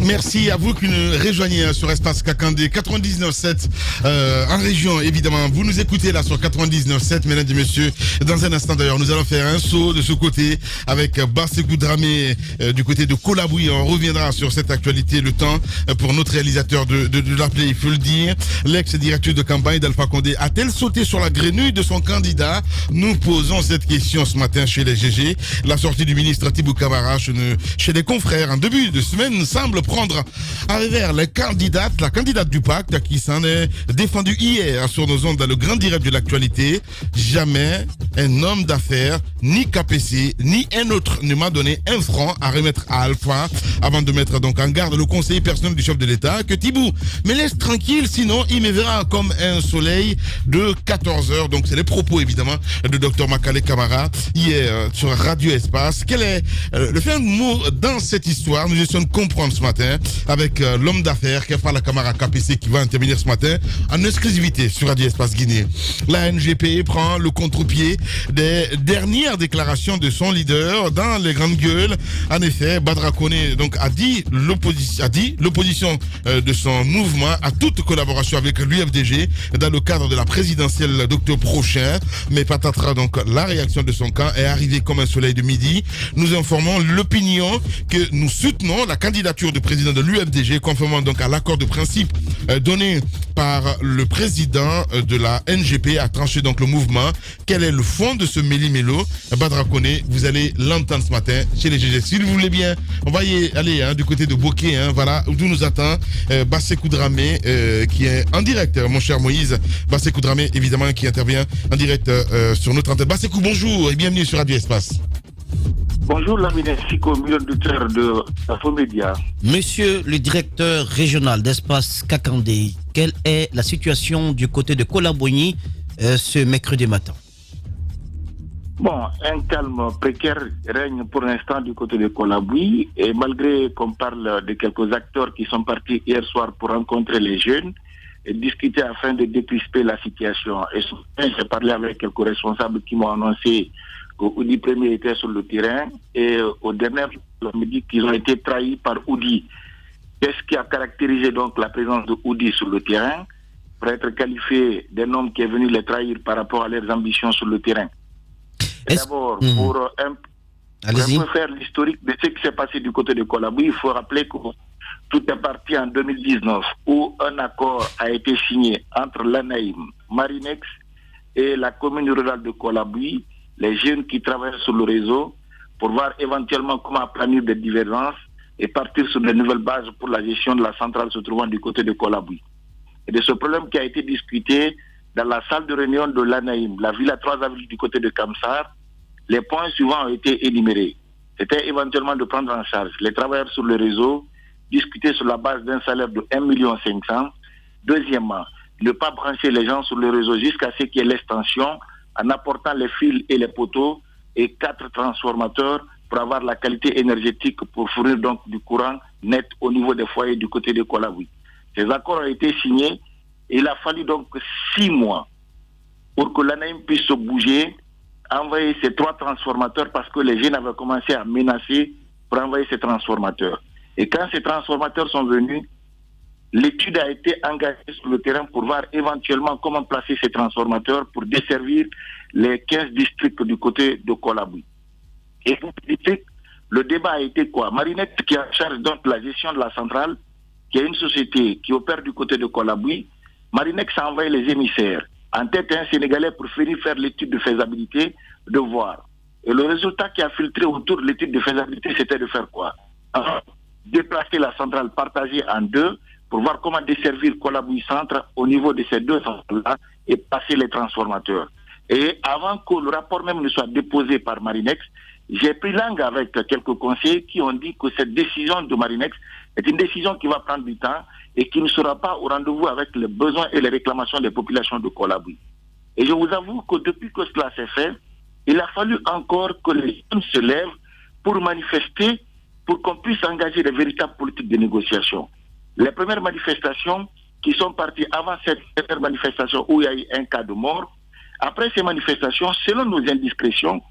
Merci à vous qui nous rejoignez sur Espace Kakandé 99.7 en région, évidemment. Vous nous écoutez là sur 99.7, mesdames et messieurs. Dans un instant d'ailleurs, nous allons faire un saut de ce côté avec Bassekou Dramé du côté de Kolaboui. On reviendra sur cette actualité, le temps pour notre réalisateur de l'appeler, il faut le dire. L'ex-directeur de campagne d'Alpha Condé a-t-elle sauté sur la grenouille de son candidat? Nous posons cette question ce matin chez les GG. La sortie du ministre Tibou Kamara chez les confrères en début de semaine semble prendre à revers la candidate du pacte qui s'en est défendue hier sur nos ondes dans le grand direct de l'actualité. Jamais un homme d'affaires, ni KPC, ni un autre ne m'a donné un franc à remettre à Alpha avant de mettre donc en garde le conseiller personnel du chef de l'État que Tibou me laisse tranquille, sinon il me verra comme un soleil de 14h. Donc c'est les propos évidemment de Dr Makale Kamara hier sur Radio Espace. Quel est le fin mot dans cette histoire? Nous essayons de comprendre ce matin avec l'homme d'affaires Kefa Kamara KPC qui va intervenir ce matin en exclusivité sur Radio Espace Guinée. La NGP prend le contre-pied des dernières déclarations de son leader dans les grandes gueules. En effet, Badra Koné donc a dit l'opposition de son mouvement à toute collaboration avec l'UFDG dans le cadre de la présidentielle d'octobre prochain. Mais patatras, donc la réaction de son camp est arrivée comme un soleil de midi. Nous informons l'opinion que nous soutenons la candidature du président de l'UFDG, conformément donc à l'accord de principe donné par le président de la NGP, a tranché donc le mouvement. Quel est le fond de ce méli-mélo? Badra Koné, vous allez l'entendre ce matin chez les GG. Si vous voulez bien, on va y aller du côté de Bokeh, voilà, d'où nous attend Bassekou Dramé, qui est en direct, mon cher Moïse. Bassekou Dramé, évidemment, qui intervient en direct sur notre antenne. Bassekou, bonjour et bienvenue sur Radio Espace. Bonjour, Lamine Siko, milieu auditeur de Infomédia. Monsieur le directeur régional d'Espace Kakandé, quelle est la situation du côté de Kolaboui ce mercredi matin? Bon, un calme précaire règne pour l'instant du côté de Kolaboui, et malgré qu'on parle de quelques acteurs qui sont partis hier soir pour rencontrer les jeunes et discuter afin de décrisper la situation. Et j'ai parlé avec quelques responsables qui m'ont annoncé qu'Oudi Premier était sur le terrain, et au dernier, on me dit qu'ils ont été trahis par Oudi. Qu'est-ce qui a caractérisé donc la présence de Oudi sur le terrain pour être qualifié d'un homme qui est venu les trahir par rapport à leurs ambitions sur le terrain? D'abord, pour un peu faire l'historique de ce qui s'est passé du côté de Kolaboui, il faut rappeler que tout est parti en 2019 où un accord a été signé entre l'ANAIM, Marinex et la commune rurale de Kolaboui, les jeunes qui travaillent sur le réseau, pour voir éventuellement comment aplanir des divergences et partir sur de nouvelles bases pour la gestion de la centrale se trouvant du côté de Kolaboui. Et de ce problème qui a été discuté dans la salle de réunion de l'ANAIM, la Villa 3 avril du côté de Kamsar, les points suivants ont été énumérés. C'était éventuellement de prendre en charge les travailleurs sur le réseau, discuter sur la base d'un salaire de 1,5 million. Deuxièmement, ne pas brancher les gens sur le réseau jusqu'à ce qu'il y ait l'extension en apportant les fils et les poteaux et 4 transformateurs pour avoir la qualité énergétique pour fournir donc du courant net au niveau des foyers du côté de Kolaboui. Ces accords ont été signés et il a fallu donc 6 mois pour que l'ANAIM puisse se bouger, envoyer ces 3 transformateurs parce que les jeunes avaient commencé à menacer pour envoyer ces transformateurs. Et quand ces transformateurs sont venus, l'étude a été engagée sur le terrain pour voir éventuellement comment placer ces transformateurs pour desservir les 15 districts du côté de Kolaboui. Et pour les districts, le débat a été quoi? Marinex, qui a en charge donc la gestion de la centrale, qui est une société qui opère du côté de Kolaboui, Marinex a envoyé les émissaires, en tête un Sénégalais pour venir faire l'étude de faisabilité, de voir. Et le résultat qui a filtré autour de l'étude de faisabilité, c'était de faire quoi? Déplacer la centrale partagée en 2 pour voir comment desservir Kolaboui Centre au niveau de ces 2 centrales-là et passer les transformateurs. Et avant que le rapport même ne soit déposé par Marinex, j'ai pris langue avec quelques conseillers qui ont dit que cette décision de Marinex est une décision qui va prendre du temps et qui ne sera pas au rendez-vous avec les besoins et les réclamations des populations de Kolaboui. Et je vous avoue que depuis que cela s'est fait, il a fallu encore que les jeunes se lèvent pour manifester, pour qu'on puisse engager des véritables politiques de négociation. Les premières manifestations qui sont parties avant cette première manifestation où il y a eu un cas de mort, après ces manifestations, selon nos indiscrétions,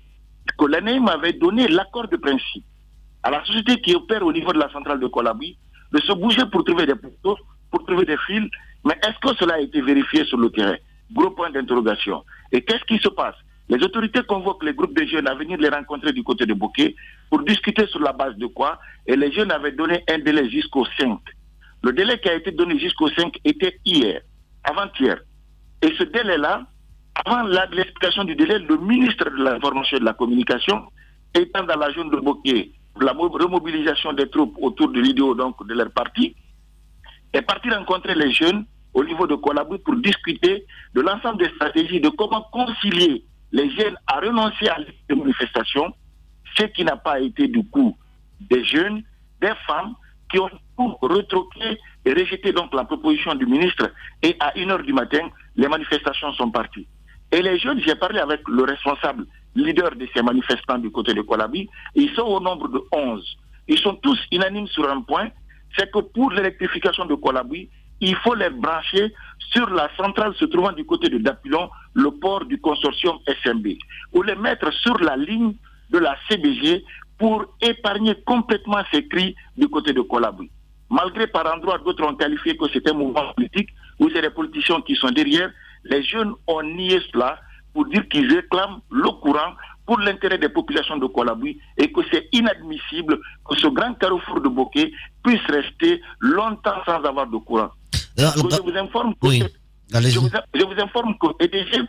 que l'ANAIM avait donné l'accord de principe à la société qui opère au niveau de la centrale de Kolaboui, de se bouger pour trouver des poteaux, pour trouver des fils. Mais est-ce que cela a été vérifié sur le terrain? Gros point d'interrogation. Et qu'est-ce qui se passe? Les autorités convoquent les groupes de jeunes à venir les rencontrer du côté de Bokeh pour discuter sur la base de quoi? Et les jeunes avaient donné un délai jusqu'au 5. Le délai qui a été donné jusqu'au 5 était hier, avant-hier. Et ce délai-là, avant l'explication du délai, le ministre de l'Information et de la Communication, étant dans la zone de Bokeh, pour la remobilisation des troupes autour de l'idéo donc de leur parti, est parti rencontrer les jeunes au niveau de Colabouy pour discuter de l'ensemble des stratégies de comment concilier les jeunes à renoncer à la manifestation, ce qui n'a pas été du coup des jeunes, des femmes qui ont tout retroqué et rejeté donc la proposition du ministre, et à 1h du matin, les manifestations sont parties. Et les jeunes, j'ai parlé avec le responsable leader de ces manifestants du côté de Colabouy, ils sont au nombre de 11. Ils sont tous unanimes sur un point, c'est que pour l'électrification de Colabouy, il faut les brancher sur la centrale se trouvant du côté de Dapilon, le port du consortium SMB, ou les mettre sur la ligne de la CBG pour épargner complètement ces cris du côté de Colabouy. Malgré par endroits, d'autres ont qualifié que c'est un mouvement politique, où c'est les politiciens qui sont derrière, les jeunes ont nié cela pour dire qu'ils réclament le courant pour l'intérêt des populations de Colabouy et que c'est inadmissible que ce grand carrefour de Bokeh puisse rester longtemps sans avoir de courant. Je vous informe que, je vous informe que EDG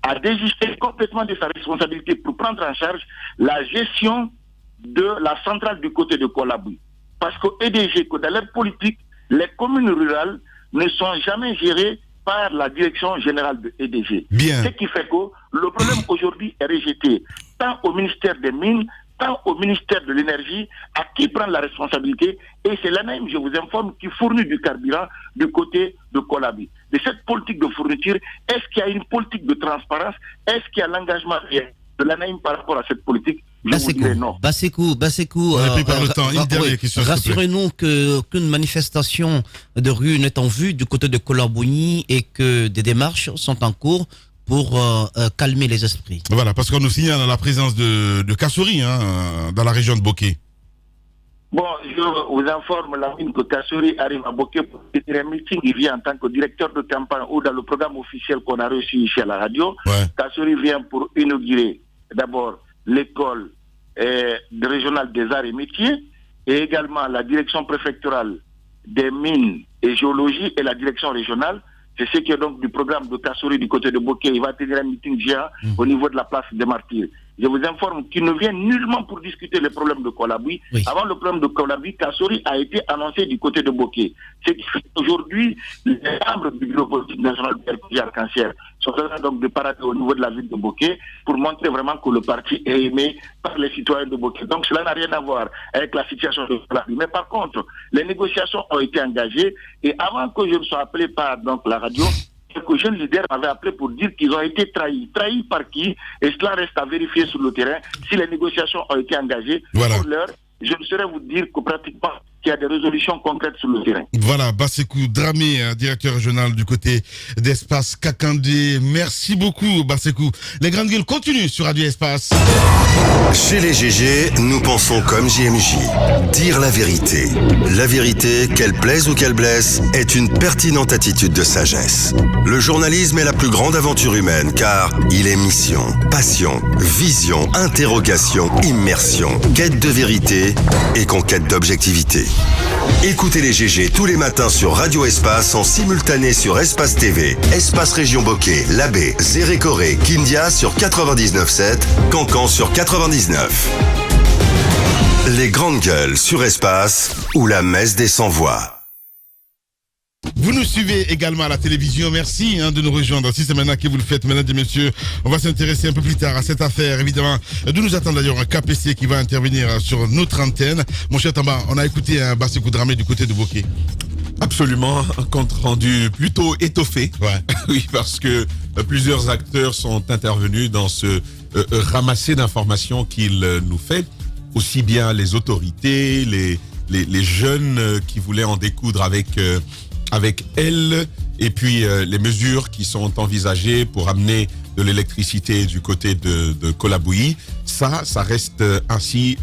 a désisté complètement de sa responsabilité pour prendre en charge la gestion de la centrale du côté de Colabouy. Parce que EDG, que dans leur politique, les communes rurales ne sont jamais gérées par la direction générale de EDG. Bien. Ce qui fait que le problème aujourd'hui est rejeté tant au ministère des Mines, tant au ministère de l'Énergie, à qui prend la responsabilité. Et c'est l'ANAIM, je vous informe, qui fournit du carburant du côté de Colabouy. De cette politique de fourniture, est-ce qu'il y a une politique de transparence? Est-ce qu'il y a l'engagement réel de l'ANAIM par rapport à cette politique? Bassekou, rassurez-nous qu'aucune manifestation de rue n'est en vue du côté de Colabouy et que des démarches sont en cours pour calmer les esprits. Voilà, parce qu'on nous signale la présence de Kassouri dans la région de Bokeh. Bon, je vous informe que Kassouri arrive à Bokeh pour tenir un meeting. Il vient en tant que directeur de campagne ou dans le programme officiel qu'on a reçu ici à la radio. Ouais. Kassouri vient pour inaugurer d'abord l'école régionale des arts et métiers et également la direction préfectorale des mines et géologie et la direction régionale. C'est ce qui est donc du programme de Kassouri du côté de Bokeh. Il va tenir un meeting géant au niveau de la place des Martyrs. Je vous informe qu'il ne vient nullement pour discuter les problèmes de Colabouy. Oui. Avant le problème de Colabouy, Kassouri a été annoncé du côté de Bokeh. Ce qui fait qu'aujourd'hui, les membres du bureau politique national du RPG Arc-en-Ciel sont en train donc de parader au niveau de la ville de Bokeh pour montrer vraiment que le parti est aimé par les citoyens de Bokeh. Donc cela n'a rien à voir avec la situation de Colabouy. Mais par contre, les négociations ont été engagées et avant que je ne sois appelé par donc la radio, quelques jeunes leaders m'avaient appelé pour dire qu'ils ont été trahis. Trahis par qui? Et cela reste à vérifier sur le terrain. Si les négociations ont été engagées, voilà. Pour l'heure, je ne saurais vous dire que pratiquement qu'il y a des résolutions concrètes sur le terrain. Voilà, Bassekou Dramé, directeur régional du côté d'Espace Kakandé. Merci beaucoup, Bassekou. Les grandes gueules continuent sur Radio Espace. Chez les GG, nous pensons comme JMJ. Dire la vérité. La vérité, qu'elle plaise ou qu'elle blesse, est une pertinente attitude de sagesse. Le journalisme est la plus grande aventure humaine, car il est mission, passion, vision, interrogation, immersion, quête de vérité et conquête d'objectivité. Écoutez les GG tous les matins sur Radio Espace en simultané sur Espace TV, Espace Région Bokeh, Labé, Zérékoré, Kindia sur 99.7, Cancan sur 99. Les grandes gueules sur Espace ou la messe des sans-voix. Vous nous suivez également à la télévision. Merci de nous rejoindre. Si c'est maintenant que vous le faites, mesdames et messieurs, on va s'intéresser un peu plus tard à cette affaire. Évidemment, nous nous attendons d'ailleurs un KPC qui va intervenir sur notre antenne. Mon cher Tamba, on a écouté un Bassekou Dramé du côté de Bokeh. Absolument, un compte rendu plutôt étoffé. Ouais. Oui, parce que plusieurs acteurs sont intervenus dans ce ramasser d'informations qu'il nous fait. Aussi bien les autorités, les jeunes qui voulaient en découdre avec elle, et puis les mesures qui sont envisagées pour amener de l'électricité du côté de Colabouy. Ça reste ainsi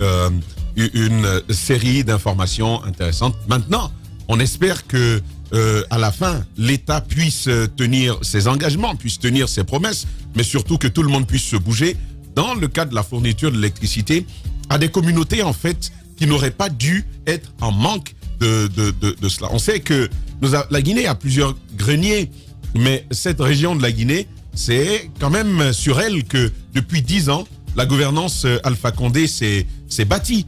une série d'informations intéressantes. Maintenant, On espère que à la fin, l'État puisse tenir ses engagements, puisse tenir ses promesses, mais surtout que tout le monde puisse se bouger dans le cas de la fourniture de l'électricité à des communautés en fait qui n'auraient pas dû être en manque de cela. On sait que la Guinée a plusieurs greniers, mais cette région de la Guinée, c'est quand même sur elle que depuis 10 ans, la gouvernance Alpha Condé s'est bâtie.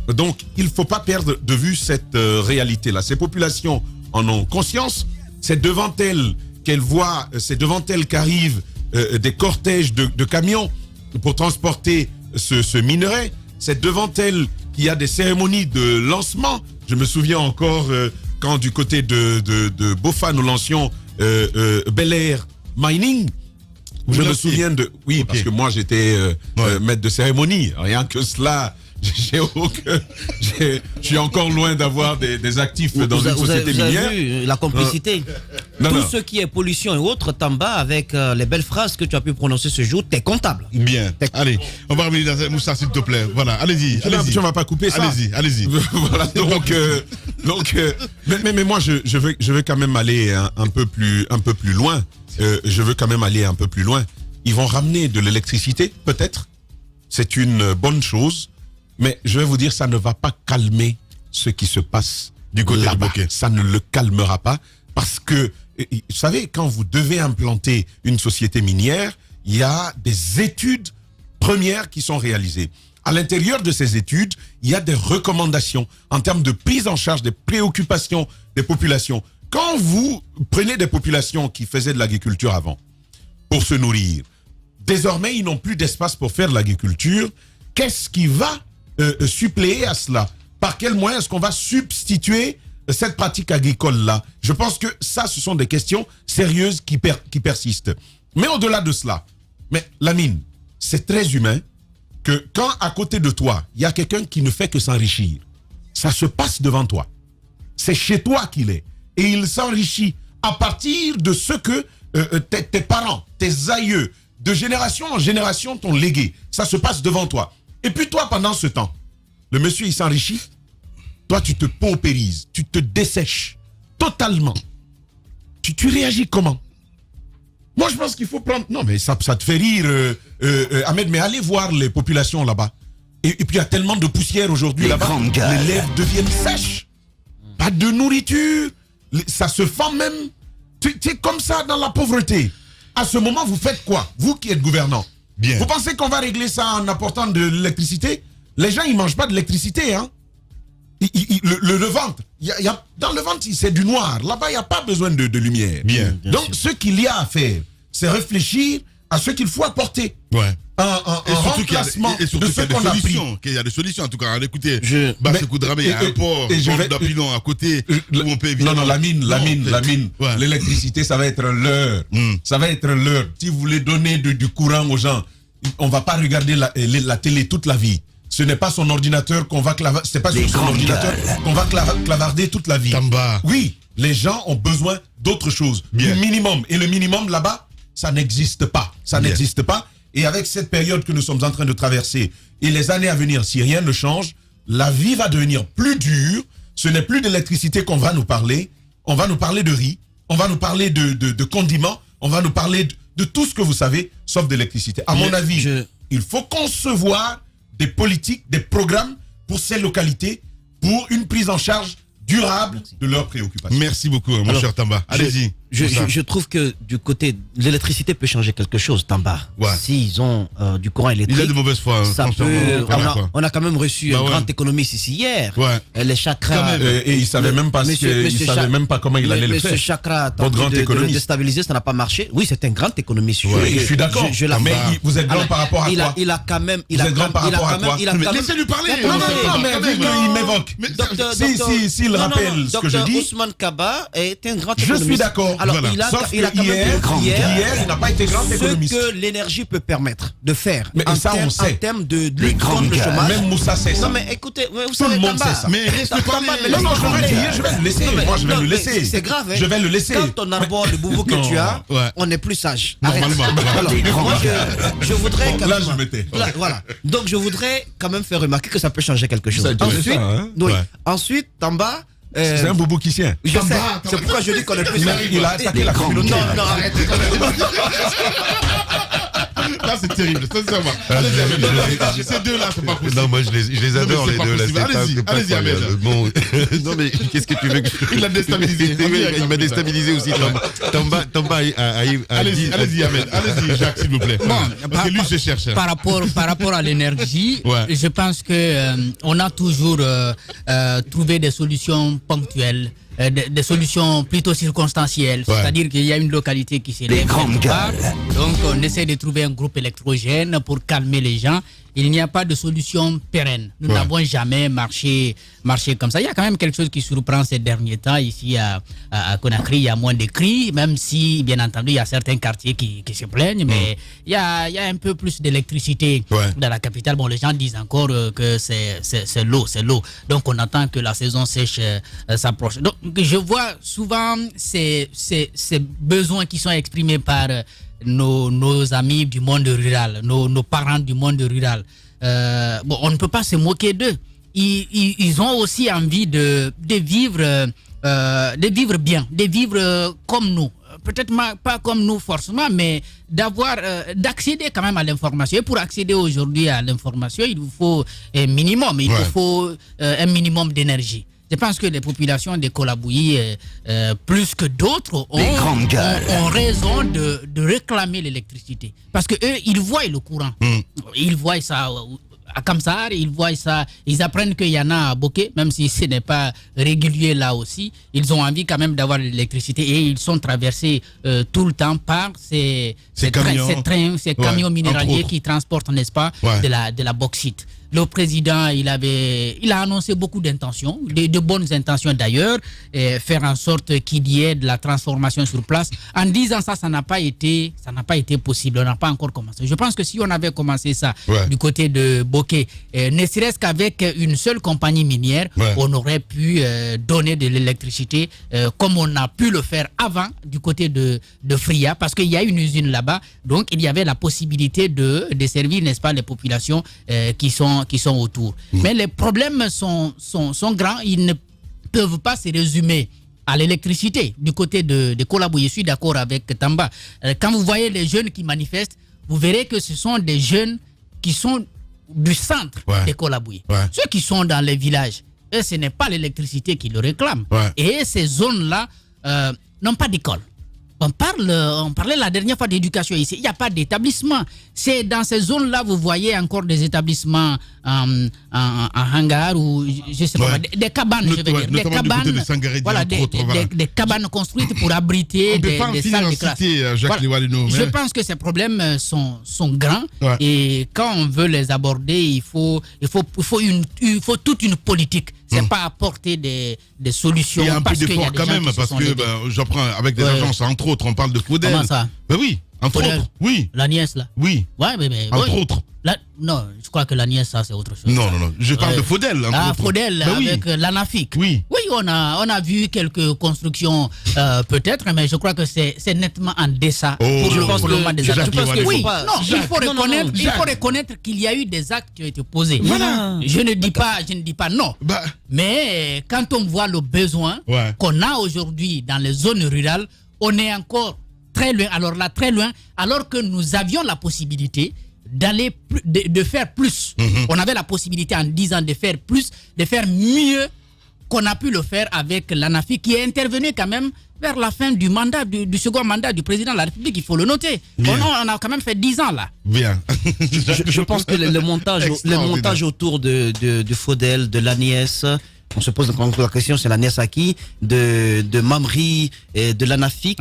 Donc, il ne faut pas perdre de vue cette réalité-là. Ces populations en ont conscience. C'est devant elles qu'elles voient, c'est devant elles qu'arrivent des cortèges de camions pour transporter ce minerai. C'est devant elles qu'il y a des cérémonies de lancement. Je me souviens encore quand du côté de Bofa, nous lancions Bel Air Mining. Je me souviens de... Oui, okay. Parce que moi, j'étais maître de cérémonie. Rien que cela... Je suis encore loin d'avoir des actifs dans une société minière. Vous avez vu la complicité. Tout ce qui est pollution et autres, Tamba, avec les belles phrases que tu as pu prononcer ce jour, t'es comptable. Bien. Allez, on va revenir dans Moussa, s'il te plaît. Voilà, allez-y. Tu ne m'as pas coupé ça. Allez-y. Voilà, mais moi, je veux quand même aller un peu plus loin. Je veux quand même aller un peu plus loin. Ils vont ramener de l'électricité, peut-être. C'est une bonne chose. Mais je vais vous dire, ça ne va pas calmer ce qui se passe du côté là-bas. du Ça ne le calmera pas parce que, vous savez, quand vous devez implanter une société minière, il y a des études premières qui sont réalisées. À l'intérieur de ces études, il y a des recommandations en termes de prise en charge des préoccupations des populations. Quand vous prenez des populations qui faisaient de l'agriculture avant pour se nourrir, désormais, ils n'ont plus d'espace pour faire de l'agriculture. Qu'est-ce qui va suppléer à cela? Par quel moyen est-ce qu'on va substituer cette pratique agricole-là? Je pense que ça, ce sont des questions sérieuses qui persistent. Mais au-delà de cela, Lamine, c'est très humain que quand à côté de toi, il y a quelqu'un qui ne fait que s'enrichir, ça se passe devant toi. C'est chez toi qu'il est. Et il s'enrichit à partir de ce que tes parents, tes aïeux, de génération en génération t'ont légué. Ça se passe devant toi. Et puis toi, pendant ce temps, le monsieur, il s'enrichit. Toi, tu te paupérises, tu te dessèches totalement. Tu réagis comment? Moi, je pense qu'il faut prendre... Non, mais ça te fait rire, Ahmed, mais allez voir les populations là-bas. Et puis, il y a tellement de poussière aujourd'hui là-bas. Les lèvres deviennent sèches. Pas de nourriture. Ça se fend même. Tu es comme ça dans la pauvreté. À ce moment, vous faites quoi? Vous qui êtes gouvernant. Bien. Vous pensez qu'on va régler ça en apportant de l'électricité? Les gens, ils mangent pas de l'électricité, hein. Le ventre, dans le ventre, c'est du noir. Là-bas, il n'y a pas besoin de lumière. Bien Donc, ce qu'il y a à faire, c'est réfléchir à ce qu'il faut apporter. Ouais. Un remplacement de ce qu'on a pris. Il y a des solutions, en tout cas. Écoutez, il y a un port d'Apilon à côté où on peut éviter. Non, Lamine. Ouais. L'électricité, ça va être l'heure. Ça va être l'heure. Si vous voulez donner du courant aux gens, on ne va pas regarder la télé toute la vie. Ce n'est pas son ordinateur qu'on va clavarder. C'est pas sur son ordinateur qu'on va clavarder toute la vie. Tamba. Oui, les gens ont besoin d'autre chose. Bien. Du minimum. Et le minimum là-bas, ça n'existe pas. Ça n'existe pas. Et avec cette période que nous sommes en train de traverser et les années à venir, si rien ne change, la vie va devenir plus dure. Ce n'est plus d'électricité qu'on va nous parler. On va nous parler de riz. On va nous parler de condiments. On va nous parler de tout ce que vous savez, sauf d'électricité. À mon avis, il faut concevoir des politiques, des programmes pour ces localités, pour une prise en charge durable de leurs préoccupations. Merci beaucoup, mon cher Tamba. Allez-y. Je trouve que du côté de l'électricité peut changer quelque chose, Tamba. Ouais. S'ils ont du courant électrique. Il a de mauvaise foi. Ça peut, on a quand même reçu un grand économiste ici hier. Ouais. Les chakras. Et il ne savait même pas comment il allait le faire. Monsieur Chakra a tenté de le déstabiliser, ça n'a pas marché. Oui, c'est un grand économiste. Oui, je suis d'accord. Mais vous êtes grand par rapport à quoi? Il a quand même. Laissez-lui parler. Non, mais il m'évoque. S'il rappelle ce que je dis. Ousmane Kaba est un grand économiste. Je suis d'accord. Alors, sauf que hier, il n'a pas été grand économiste. Ce que l'énergie peut permettre de faire en termes de lutte contre le chômage. Même Moussa sait ça. Non, mais écoutez, vous tout le monde sait ça. Mais restez pas. Non, je vais le laisser. Moi, je vais le laisser. C'est grave. Je vais le laisser. Quand on arbore le boubou que tu as, on est plus sage. Normalement. Moi, je voudrais. Là, je m'étais. Voilà. Donc, je voudrais quand même faire remarquer que ça peut changer quelque chose. Ensuite, Tamba, C'est un boubou qui tient. Je sais. C'est pourquoi je dis qu'on est plus. Il a attaqué la communauté. Non, arrête. Là, c'est terrible, sincèrement. Allez-y, ces deux-là, c'est pas possible. Non, moi je les adore, les deux. Là, allez-y, Ahmed. Bon, non, mais qu'est-ce que tu veux que je... Il l'a déstabilisé. Il m'a déstabilisé aussi. Tamba allez-y, Ahmed. Allez-y, Jacques, s'il vous plaît. Parce que lui, je cherche. Par rapport à l'énergie, Ouais. je pense que on a toujours trouvé des solutions ponctuelles. Des solutions plutôt circonstancielles, Ouais. c'est-à-dire qu'il y a une localité qui s'élève quelque part, donc on essaie de trouver un groupe électrogène pour calmer les gens. Il n'y a pas de solution pérenne. Nous Ouais. n'avons jamais marché comme ça. Il y a quand même quelque chose qui surprend ces derniers temps ici à Conakry. Il y a moins de cris, même si, bien entendu, il y a certains quartiers qui se plaignent, mais il y a un peu plus d'électricité Ouais. dans la capitale. Bon, les gens disent encore que c'est l'eau. Donc, on attend que la saison sèche s'approche. Donc, je vois souvent ces besoins qui sont exprimés par nos amis du monde rural, nos parents du monde rural. Bon, on ne peut pas se moquer d'eux. Ils ont aussi envie de vivre bien, de vivre comme nous. Peut-être pas comme nous forcément, mais d'accéder quand même à l'information. Et pour accéder aujourd'hui à l'information, il vous faut un minimum, un minimum d'énergie. Je pense que les populations de Kolabouyi, plus que d'autres, ont raison de réclamer l'électricité. Parce que eux, ils voient le courant. Ils voient ça à Kamsar, ils voient ça, ils apprennent qu'il y en a à Boké, même si ce n'est pas régulier là aussi. Ils ont envie quand même d'avoir de l'électricité et ils sont traversés tout le temps par ces camions minéraliers qui transportent, n'est-ce pas, de la bauxite. Le président, il a annoncé beaucoup d'intentions, de bonnes intentions d'ailleurs, faire en sorte qu'il y ait de la transformation sur place. En disant ça n'a pas été possible. On n'a pas encore commencé. Je pense que si on avait commencé ça du côté de Boké, ne serait-ce qu'avec une seule compagnie minière, on aurait pu donner de l'électricité comme on a pu le faire avant du côté de Fria, parce qu'il y a une usine là-bas. Donc, il y avait la possibilité de servir, n'est-ce pas, les populations qui sont autour. Mais les problèmes sont grands. Ils ne peuvent pas se résumer à l'électricité. Du côté de Kolabouyi, je suis d'accord avec Tamba. Quand vous voyez les jeunes qui manifestent, vous verrez que ce sont des jeunes qui sont du centre de Kolabouyi. Ceux qui sont dans les villages, eux, ce n'est pas l'électricité qui le réclame. Et ces zones-là n'ont pas d'école. On parlait la dernière fois d'éducation ici. Il n'y a pas d'établissement. C'est dans ces zones-là, vous voyez encore des établissements en hangar ou je sais pas, des cabanes, je veux dire. Des cabanes, voilà, des cabanes construites pour abriter des salles de classe. Je pense que ces problèmes sont grands et quand on veut les aborder, il faut toute une politique. C'est pas apporter des solutions. Il y a un peu d'effort quand même, parce que j'apprends avec des agences, entre autres, on parle de Faudel. Comment ça? Ben oui, entre autres, oui. La nièce là? Oui. Ouais, mais entre autres. Non, je crois que la nièce, ça, c'est autre chose. Non. Je parle de Faudel. Faudel, avec l'ANAFIC. Oui. Oui, on a vu quelques constructions, peut-être, mais je crois que c'est nettement en deçà pour le moment des actes. Il faut reconnaître qu'il y a eu des actes qui ont été posés. Voilà. Je ne dis pas non. Mais quand on voit le besoin qu'on a aujourd'hui dans les zones rurales, on est encore très loin. Alors là, très loin, alors que nous avions la possibilité de faire plus. On avait la possibilité en 10 ans de faire plus, de faire mieux qu'on a pu le faire avec l'ANAFI qui est intervenu quand même vers la fin du mandat, du second mandat du président de la République, il faut le noter. On a quand même fait 10 ans là. Bien. Je pense que le montage autour de Faudel, de l'ANIES, on se pose encore la question, c'est l'ANIES à qui, de Mamri et de l'ANAFIC.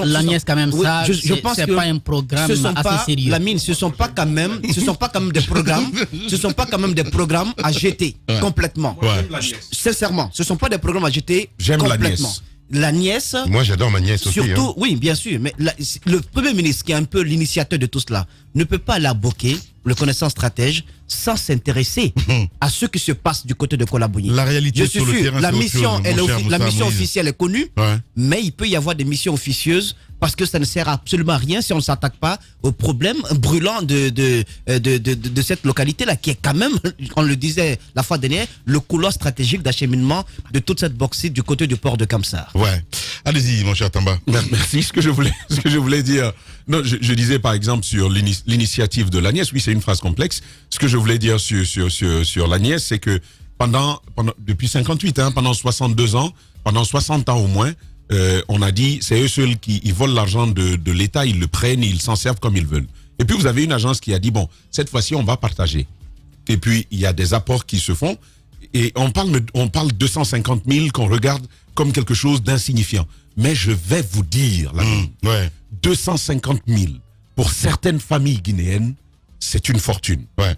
L'ANIES quand même, ça, je pense c'est que pas un programme assez sérieux. La mine, ce sont pas quand même des programmes à jeter complètement. Sincèrement, ce sont pas des programmes à jeter complètement. La nièce. Moi, j'adore ma nièce aussi. Surtout, oui, bien sûr. Mais le Premier ministre, qui est un peu l'initiateur de tout cela, ne peut pas l'aboquer, le connaissant stratège, sans s'intéresser à ce qui se passe du côté de Kolabouyi. La réalité sur le terrain, la mission officielle est connue, mais il peut y avoir des missions officieuses parce que ça ne sert absolument à rien si on ne s'attaque pas aux problèmes brûlants de cette localité-là, qui est quand même, on le disait la fois dernière, le couloir stratégique d'acheminement de toute cette bauxite du côté du port de Kamsar. Ouais. Allez-y, mon cher Tamba. Merci. Ce que je voulais dire, non, je disais par exemple sur l'initiative de l'Agnès, oui, c'est une phrase complexe. Ce que je voulais dire sur l'Agnès, c'est que depuis 58, pendant 62 ans, pendant 60 ans au moins, on a dit, c'est eux seuls qui ils volent l'argent de l'État, ils le prennent, ils s'en servent comme ils veulent. Et puis vous avez une agence qui a dit, bon, cette fois-ci, on va partager. Et puis, il y a des apports qui se font. Et on parle 250 000 qu'on regarde comme quelque chose d'insignifiant. Mais je vais vous dire, 250 000 pour certaines familles guinéennes, c'est une fortune. Ouais.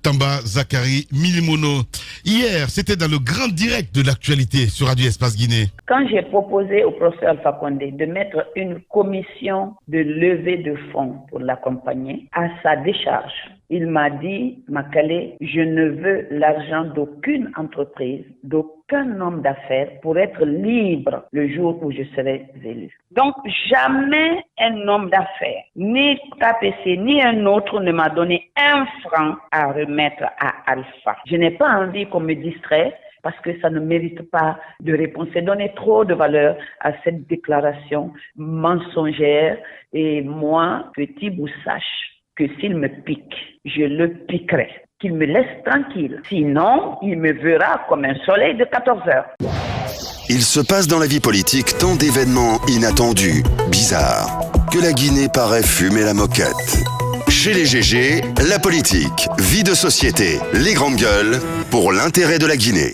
Tamba Zakari Milimono. Hier, c'était dans le grand direct de l'actualité sur Radio Espace Guinée. Quand j'ai proposé au professeur Alpha Condé de mettre une commission de levée de fonds pour l'accompagner, à sa décharge, il m'a dit, Makale, je ne veux l'argent d'aucune entreprise, d'aucun homme d'affaires pour être libre le jour où je serai élu. Donc, jamais un homme d'affaires, ni KPC, ni un autre ne m'a donné un franc à remettre à Alpha. Je n'ai pas envie qu'on me distrait parce que ça ne mérite pas de réponse. C'est donner trop de valeur à cette déclaration mensongère. Et moi, petit bout, sache que s'il me pique, je le piquerai. Qu'il me laisse tranquille. Sinon, il me verra comme un soleil de 14 heures. Il se passe dans la vie politique tant d'événements inattendus, bizarres, que la Guinée paraît fumer la moquette. Chez les GG, la politique, vie de société, les grandes gueules, pour l'intérêt de la Guinée.